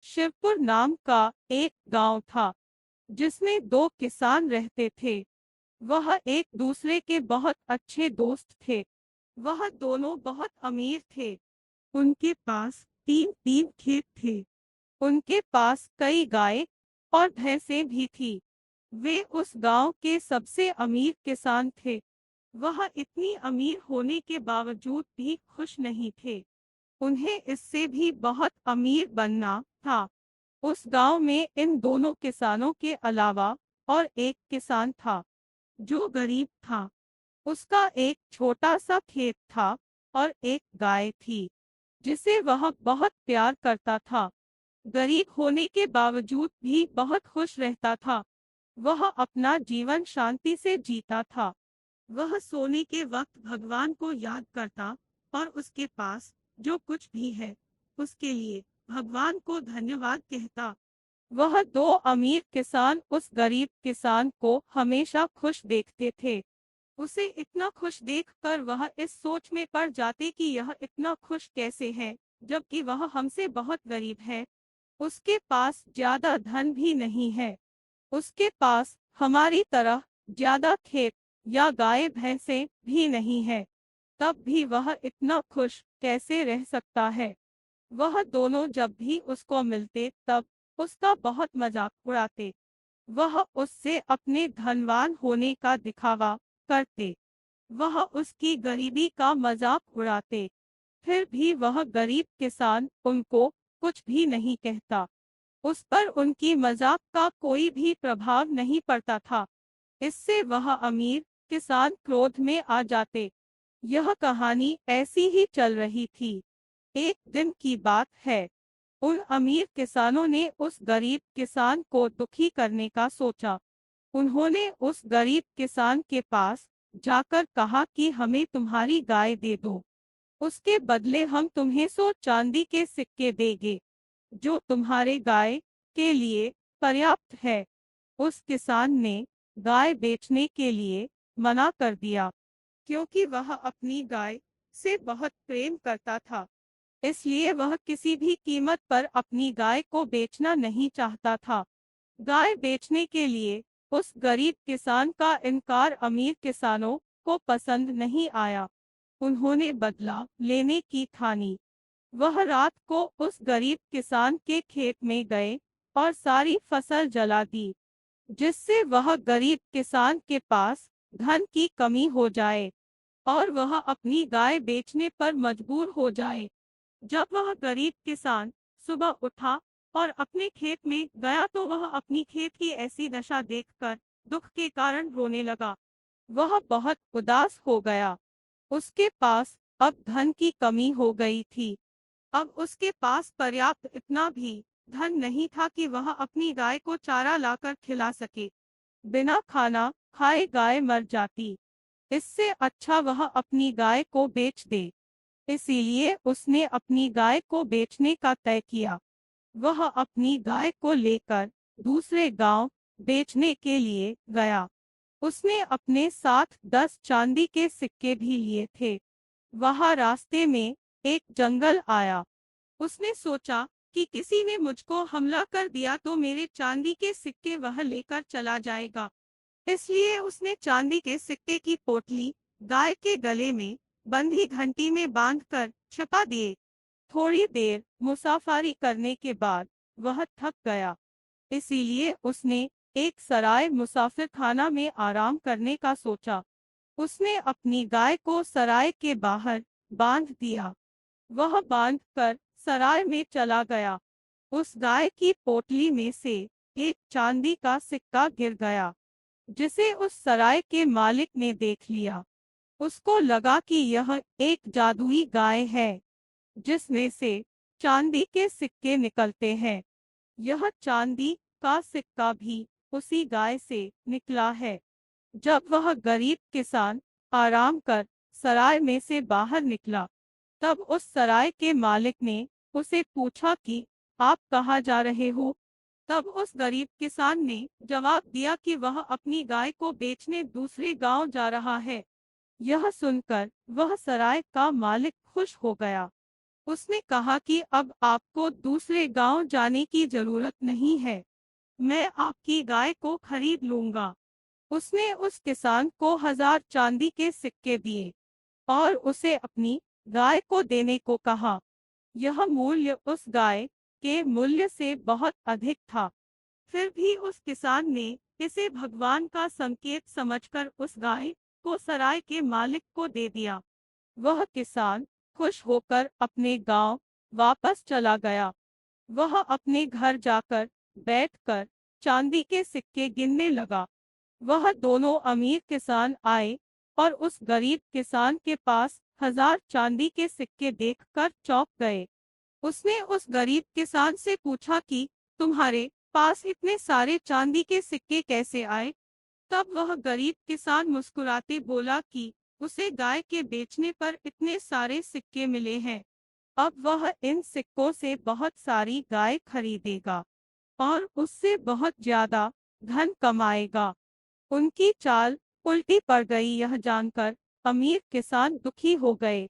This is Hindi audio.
शिवपुर नाम का एक गांव था जिसमें दो किसान रहते थे। वह एक दूसरे के बहुत अच्छे दोस्त थे। वह दोनों बहुत अमीर थे। उनके पास तीन तीन खेत थे। उनके पास कई गाय और भैंसें भी थी। वे उस गांव के सबसे अमीर किसान थे। वह इतनी अमीर होने के बावजूद भी खुश नहीं थे। उन्हें इससे भी बहुत अमीर बनना था। उस गांव में इन दोनों किसानों के अलावा और एक किसान था जो गरीब था। उसका एक छोटा सा खेत था और एक गाय थी जिसे वह बहुत प्यार करता था। गरीब होने के बावजूद भी बहुत खुश रहता था। वह अपना जीवन शांति से जीता था। वह सोने के वक्त भगवान को याद करता और उसके पास जो कुछ भी है उसके लिए भगवान को धन्यवाद कहता। वह दो अमीर किसान उस गरीब किसान को हमेशा खुश देखते थे। उसे इतना खुश देखकर वह इस सोच में पड़ जाते कि यह इतना खुश कैसे है जबकि वह हमसे बहुत गरीब है। उसके पास ज्यादा धन भी नहीं है। उसके पास हमारी तरह ज्यादा खेत या गाय भैंसे भी नहीं है। तब भी वह इतना खुश कैसे रह सकता है। वह दोनों जब भी उसको मिलते तब उसका बहुत मजाक उड़ाते। वह उससे अपने धनवान होने का दिखावा करते। वह उसकी गरीबी का मजाक उड़ाते। फिर भी वह गरीब किसान उनको कुछ भी नहीं कहता। उस पर उनकी मजाक का कोई भी प्रभाव नहीं पड़ता था। इससे वह अमीर किसान क्रोध में आ जाते। यह कहानी ऐसी ही चल रही थी। एक दिन की बात है। उन अमीर किसानों ने उस गरीब किसान को दुखी करने का सोचा। उन्होंने उस गरीब किसान के पास जाकर कहा कि हमें तुम्हारी गाय दे दो। उसके बदले हम तुम्हें 100 चांदी के सिक्के देंगे जो तुम्हारे गाय के लिए पर्याप्त है। उस किसान ने गाय बेचने के लिए मना कर दिया क्योंकि वह अपनी गाय से बहुत प्रेम करता था। इसलिए वह किसी भी कीमत पर अपनी गाय को बेचना नहीं चाहता था। गाय बेचने के लिए उस गरीब किसान का इनकार अमीर किसानों को पसंद नहीं आया। उन्होंने बदला लेने की ठानी। वह रात को उस गरीब किसान के खेत में गए और सारी फसल जला दी जिससे वह गरीब किसान के पास धन की कमी हो जाए और वह अपनी गाय बेचने पर मजबूर हो जाए। जब वह गरीब किसान सुबह उठा और अपने खेत में गया तो वह अपनी खेत की ऐसी दशा देखकर दुख के कारण रोने लगा। वह बहुत उदास हो गया। उसके पास अब धन की कमी हो गई थी। अब उसके पास पर्याप्त इतना भी धन नहीं था कि वह अपनी गाय को चारा लाकर खिला सके। बिना खाना खाए गाय मर जाती। इससे अच्छा वह अपनी गाय को बेच दे। इसीलिए उसने अपनी गाय को बेचने का तय किया। वह अपनी गाय को लेकर दूसरे गांव बेचने के लिए गया। उसने अपने साथ 10 चांदी के सिक्के भी लिए थे। वहां रास्ते में एक जंगल आया। उसने सोचा कि किसी ने मुझको हमला कर दिया तो मेरे चांदी के सिक्के वह लेकर चला जाएगा। इसलिए उसने चांदी के सिक्के की पोटली गाय के गले में बंधी घंटी में बांधकर छिपा दिए। थोड़ी देर मुसाफरी करने के बाद वह थक गया। इसीलिए उसने एक सराय मुसाफिर खाना में आराम करने का सोचा। उसने अपनी गाय को सराय के बाहर बांध दिया। वह बांधकर सराय में चला गया। उस गाय की पोटली में से एक चांदी का सिक्का गिर गया जिसे उस सराय के मालिक ने देख लिया। उसको लगा कि यह एक जादुई गाय है जिसमें से चांदी के सिक्के निकलते हैं। यह चांदी का सिक्का भी उसी गाय से निकला है। जब वह गरीब किसान आराम कर सराय में से बाहर निकला तब उस सराय के मालिक ने उसे पूछा कि आप कहाँ जा रहे हो। तब उस गरीब किसान ने जवाब दिया कि वह अपनी गाय को बेचने दूसरे गांव जा रहा है। यह सुनकर वह सराय का मालिक खुश हो गया। उसने कहा कि अब आपको दूसरे गांव जाने की जरूरत नहीं है, मैं आपकी गाय को खरीद लूंगा। उसने उस किसान को 1000 चांदी के सिक्के दिए और उसे अपनी गाय को देने को कहा। यह मूल्य उस गाय के मूल्य से बहुत अधिक था। फिर भी उस किसान ने इसे भगवान का संकेत समझकर उस गाय को सराय के मालिक को दे दिया। वह किसान खुश होकर अपने गांव वापस चला गया। वह अपने घर जाकर बैठकर चांदी के सिक्के गिनने लगा। वह दोनों अमीर किसान आए और उस गरीब किसान के पास 1000 चांदी के सिक्के देखकर चौंक गए। उसने उस गरीब किसान से पूछा कि तुम्हारे पास इतने सारे चांदी के सिक्के कैसे आए? तब वह गरीब किसान मुस्कुराते बोला कि उसे गाय के बेचने पर इतने सारे सिक्के मिले हैं। अब वह इन सिक्कों से बहुत सारी गाय खरीदेगा और उससे बहुत ज्यादा धन कमाएगा। उनकी चाल उल्टी पड़ गई। यह जानकर अमीर किसान दुखी हो गए।